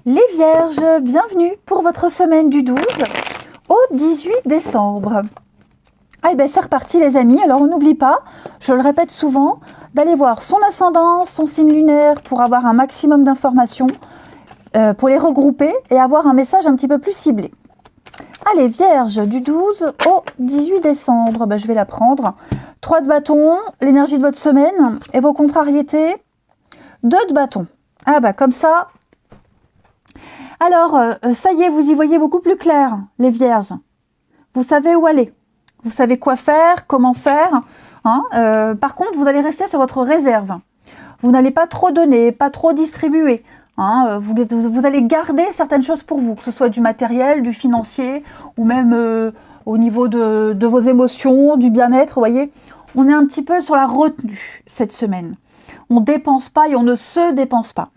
Les Vierges, bienvenue pour votre semaine du 12 au 18 décembre. Ah, ben c'est reparti les amis, alors on n'oublie pas, je le répète souvent, d'aller voir son ascendant, son signe lunaire pour avoir un maximum d'informations, pour les regrouper et avoir un message un petit peu plus ciblé. Allez, Vierge, du 12 au 18 décembre, ben, je vais la prendre. 3 de bâton, l'énergie de votre semaine et vos contrariétés. 2 de bâton. Ah bah comme ça... Alors, ça y est, vous y voyez beaucoup plus clair, les Vierges. Vous savez où aller. Vous savez quoi faire, comment faire. Hein. Par contre, vous allez rester sur votre réserve. Vous n'allez pas trop donner, pas trop distribuer. Hein. Vous allez garder certaines choses pour vous, que ce soit du matériel, du financier, ou même au niveau de vos émotions, du bien-être. Vous voyez, on est un petit peu sur la retenue cette semaine. On ne dépense pas et on ne se dépense pas.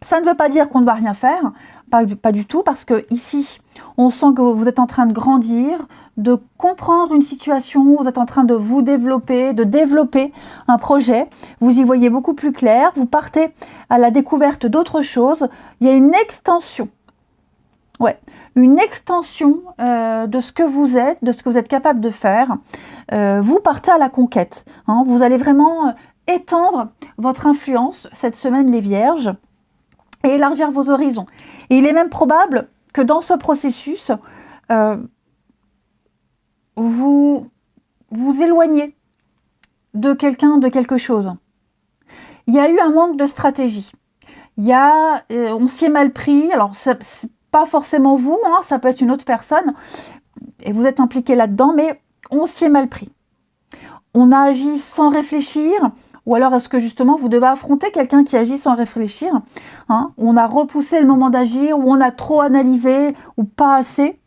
Ça ne veut pas dire qu'on ne va rien faire, pas du tout, parce que ici, on sent que vous êtes en train de grandir, de comprendre une situation, vous êtes en train de vous développer, de développer un projet. Vous y voyez beaucoup plus clair, vous partez à la découverte d'autres choses. Il y a une extension, une extension de ce que vous êtes, de ce que vous êtes capable de faire. Vous partez à la conquête. Hein, vous allez vraiment étendre votre influence cette semaine, les Vierges, et élargir vos horizons. Et il est même probable que dans ce processus, vous vous éloignez de quelqu'un, de quelque chose. Il y a eu un manque de stratégie. On s'y est mal pris. Alors, c'est pas forcément vous, hein, ça peut être une autre personne, et vous êtes impliqué là-dedans, mais on s'y est mal pris. On a agi sans réfléchir. Ou alors est-ce que justement vous devez affronter quelqu'un qui agit sans réfléchir, hein? On a repoussé le moment d'agir, ou on a trop analysé, ou pas assez.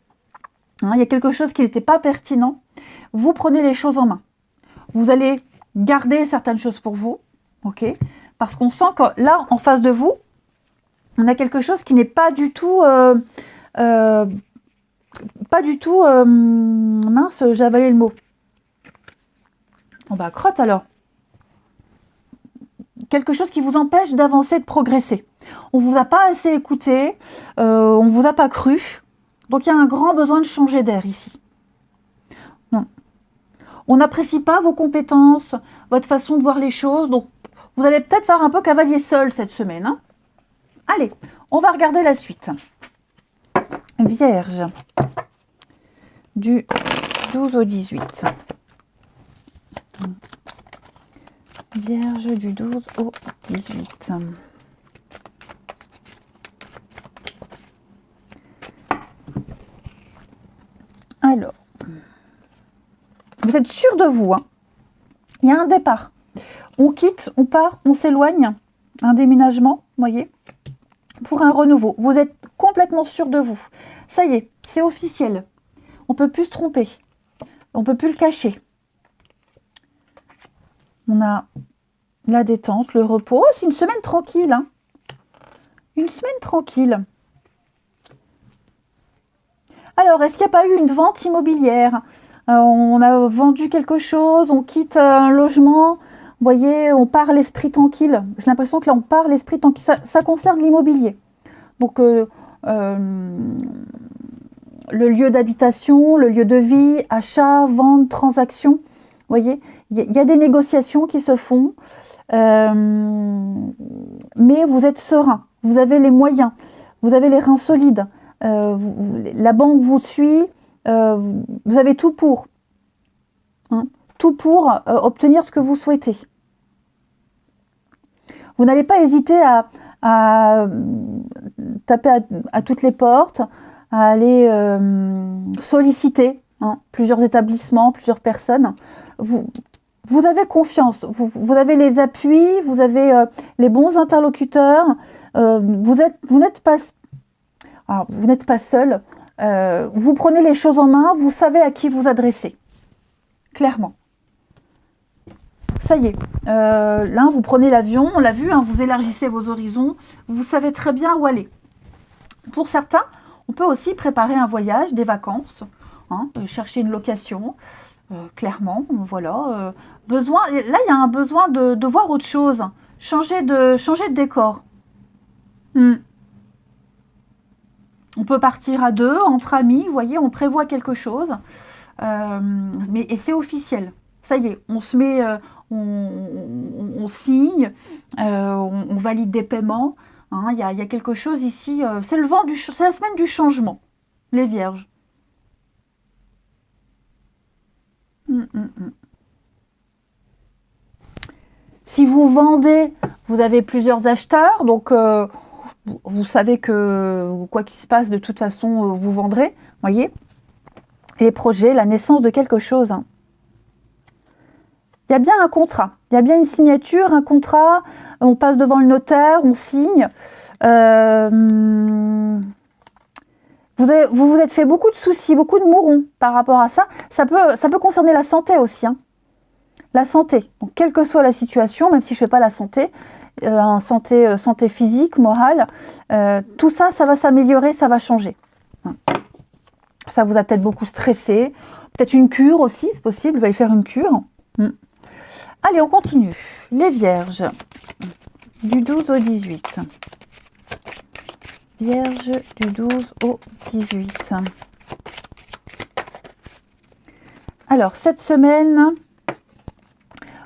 Hein, il y a quelque chose qui n'était pas pertinent. Vous prenez les choses en main. Vous allez garder certaines choses pour vous, ok? Parce qu'on sent que là, en face de vous, on a quelque chose qui n'est pas du tout... mince, j'ai avalé le mot. On va crotte alors. Quelque chose qui vous empêche d'avancer, de progresser. On ne vous a pas assez écouté, on ne vous a pas cru. Donc il y a un grand besoin de changer d'air ici. Non. On n'apprécie pas vos compétences, votre façon de voir les choses. Donc vous allez peut-être faire un peu cavalier seul cette semaine. Hein. Allez, on va regarder la suite. Vierge, du 12 au 18. Vierge du 12 au 18. Alors, vous êtes sûr de vous. Hein. Il y a un départ. On quitte, on part, on s'éloigne. Un déménagement, voyez, pour un renouveau. Vous êtes complètement sûr de vous. Ça y est, c'est officiel. On ne peut plus se tromper. On ne peut plus le cacher. On a la détente, le repos. Oh, c'est une semaine tranquille. Hein. Une semaine tranquille. Alors, est-ce qu'il n'y a pas eu une vente immobilière? On a vendu quelque chose, on quitte un logement. Vous voyez, on part l'esprit tranquille. J'ai l'impression que là, on part l'esprit tranquille. Ça concerne l'immobilier. Donc, le lieu d'habitation, le lieu de vie, achat, vente, transaction. Vous voyez, il y a des négociations qui se font. Mais vous êtes serein, vous avez les moyens, vous avez les reins solides, la banque vous suit, vous avez tout pour, hein, tout pour obtenir ce que vous souhaitez. Vous n'allez pas hésiter à taper à toutes les portes, à aller solliciter hein, plusieurs établissements, plusieurs personnes. Vous avez confiance, vous avez les appuis, vous avez les bons interlocuteurs, vous n'êtes pas seul, vous prenez les choses en main, vous savez à qui vous adresser, clairement. Ça y est, là vous prenez l'avion, on l'a vu, hein, vous élargissez vos horizons, vous savez très bien où aller. Pour certains, on peut aussi préparer un voyage, des vacances, hein, chercher une location. Clairement, voilà. Là, il y a un besoin de voir autre chose. Changer de décor. peut partir à deux, entre amis, vous voyez, on prévoit quelque chose. Et c'est officiel. Ça y est, on se met, on signe, on valide des paiements. Hein, y a quelque chose ici. C'est c'est la semaine du changement, les vierges. Si vous vendez, vous avez plusieurs acheteurs, donc vous savez que quoi qu'il se passe, de toute façon, vous vendrez, voyez. Les projets, la naissance de quelque chose. Hein. Il y a bien un contrat, il y a bien une signature, un contrat, on passe devant le notaire, on signe. Vous vous êtes fait beaucoup de soucis, beaucoup de mourons par rapport à ça. Ça peut concerner la santé aussi. Hein. La santé, donc quelle que soit la situation, même si je ne fais pas la santé, santé physique, morale, tout ça, ça va s'améliorer, ça va changer. Ça vous a peut-être beaucoup stressé, peut-être une cure aussi, c'est possible, vous allez faire une cure. Allez, on continue. Les vierges, du 12 au 18. Vierge du 12 au 18. Alors, cette semaine,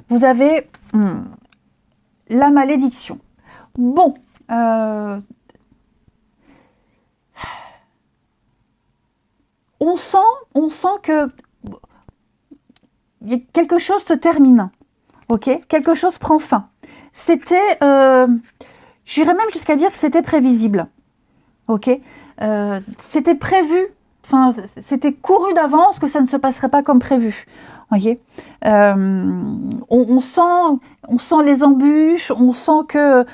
vous avez la malédiction. Bon, on sent que quelque chose se termine. Ok, quelque chose prend fin. C'était, j'irais même jusqu'à dire que c'était prévisible. Ok, c'était prévu. Enfin, c'était couru d'avance que ça ne se passerait pas comme prévu. Voyez, on sent les embûches, on sent que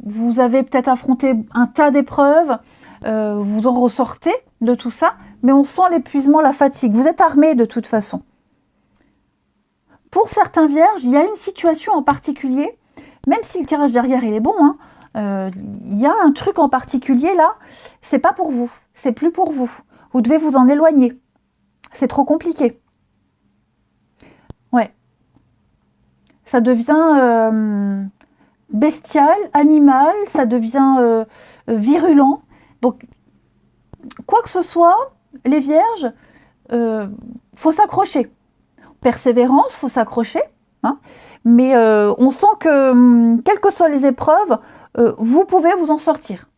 vous avez peut-être affronté un tas d'épreuves, vous en ressortez de tout ça, mais on sent l'épuisement, la fatigue. Vous êtes armés de toute façon. Pour certains vierges, il y a une situation en particulier, même si le tirage derrière il est bon, hein, il y a un truc en particulier là, c'est pas pour vous, c'est plus pour vous. Vous devez vous en éloigner. C'est trop compliqué. Ouais. Ça devient bestial, animal, ça devient virulent. Donc, quoi que ce soit, les vierges, faut s'accrocher. Persévérance, faut s'accrocher. Hein, mais on sent que, quelles que soient les épreuves, vous pouvez vous en sortir.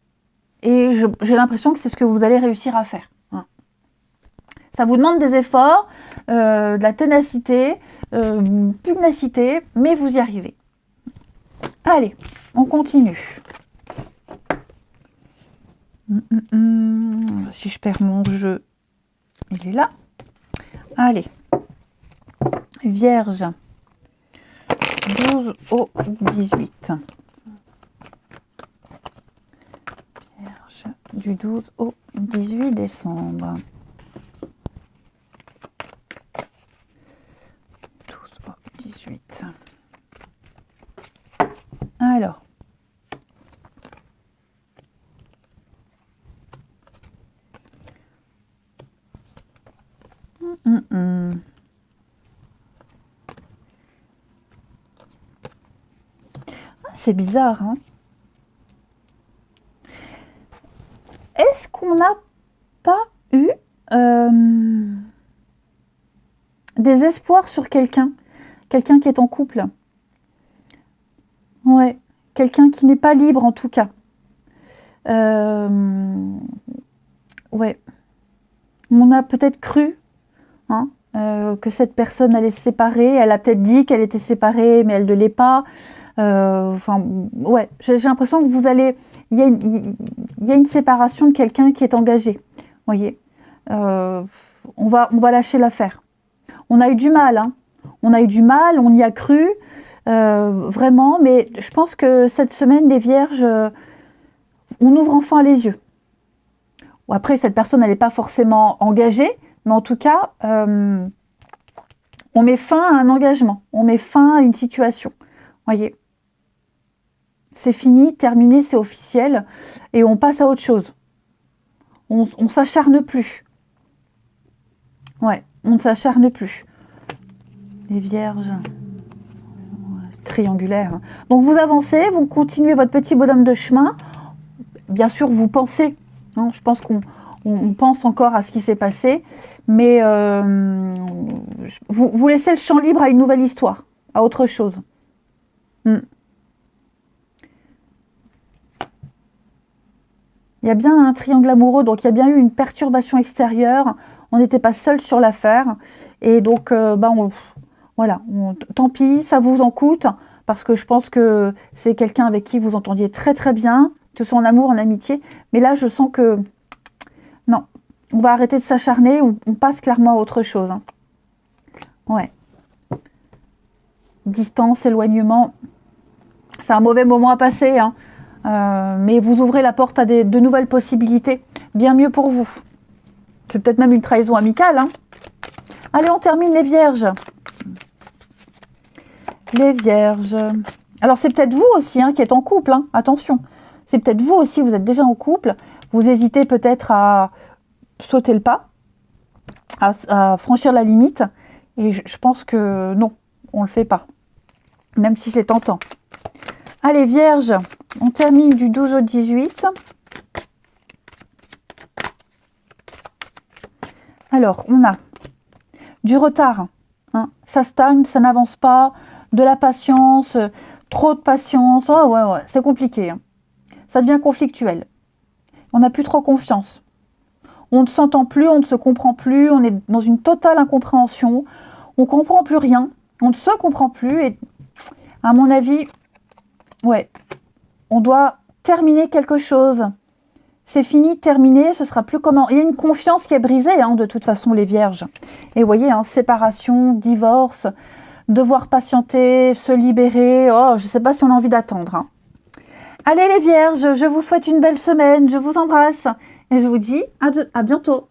Et j'ai l'impression que c'est ce que vous allez réussir à faire. Hein. Ça vous demande des efforts, de la ténacité, pugnacité, mais vous y arrivez. Allez, on continue. Si je perds mon jeu, il est là. Allez. Vierge, 12 au 18. Vierge, du 12 au 18 décembre. 12 au 18. Alors. C'est bizarre, hein? Est-ce qu'on n'a pas eu des espoirs sur quelqu'un? Quelqu'un qui est en couple? Ouais, quelqu'un qui n'est pas libre en tout cas. Ouais. On a peut-être cru hein, que cette personne allait se séparer. Elle a peut-être dit qu'elle était séparée, mais elle ne l'est pas. Enfin, ouais, j'ai l'impression que vous allez... Il y a une séparation de quelqu'un qui est engagé. Voyez, on va lâcher l'affaire. On a eu du mal, hein. On a eu du mal, on y a cru, vraiment. Mais je pense que cette semaine, les vierges, on ouvre enfin les yeux. Bon, après, cette personne, elle n'est pas forcément engagée, mais en tout cas, on met fin à un engagement, on met fin à une situation. Voyez. C'est fini, terminé, c'est officiel, et on passe à autre chose. On s'acharne plus. Ouais, on ne s'acharne plus. Les vierges triangulaires. Donc vous avancez, vous continuez votre petit bonhomme de chemin. Bien sûr, vous pensez hein. Je pense on pense encore à ce qui s'est passé, mais vous laissez le champ libre à une nouvelle histoire, à autre chose. Il y a bien un triangle amoureux, donc il y a bien eu une perturbation extérieure. On n'était pas seul sur l'affaire. Et donc, voilà, tant pis, ça vous en coûte, parce que je pense que c'est quelqu'un avec qui vous entendiez très très bien, que ce soit en amour, en amitié. Mais là, je sens que, non, on va arrêter de s'acharner, on passe clairement à autre chose. Hein. Ouais. Distance, éloignement, c'est un mauvais moment à passer, hein. Mais vous ouvrez la porte à de nouvelles possibilités, bien mieux pour vous. C'est peut-être même une trahison amicale. Hein. Allez, on termine les vierges. Les vierges. Alors, c'est peut-être vous aussi qui êtes en couple. Hein. Attention, c'est peut-être vous aussi, vous êtes déjà en couple. Vous hésitez peut-être à sauter le pas, à franchir la limite. Et je pense que non, on ne le fait pas. Même si c'est tentant. Allez, vierges, on termine du 12 au 18. Alors, on a du retard. Hein. Ça stagne, ça n'avance pas. De la patience, trop de patience. Oh, ouais, c'est compliqué. Hein. Ça devient conflictuel. On n'a plus trop confiance. On ne s'entend plus, on ne se comprend plus. On est dans une totale incompréhension. On ne comprend plus rien. On ne se comprend plus. Et à mon avis, ouais, on doit terminer quelque chose. C'est fini, terminé, ce sera plus comment. Il y a une confiance qui est brisée, de toute façon, les vierges. Et vous voyez, séparation, divorce, devoir patienter, se libérer. Oh, je ne sais pas si on a envie d'attendre. Hein. Allez les vierges, je vous souhaite une belle semaine, je vous embrasse. Et je vous dis à bientôt.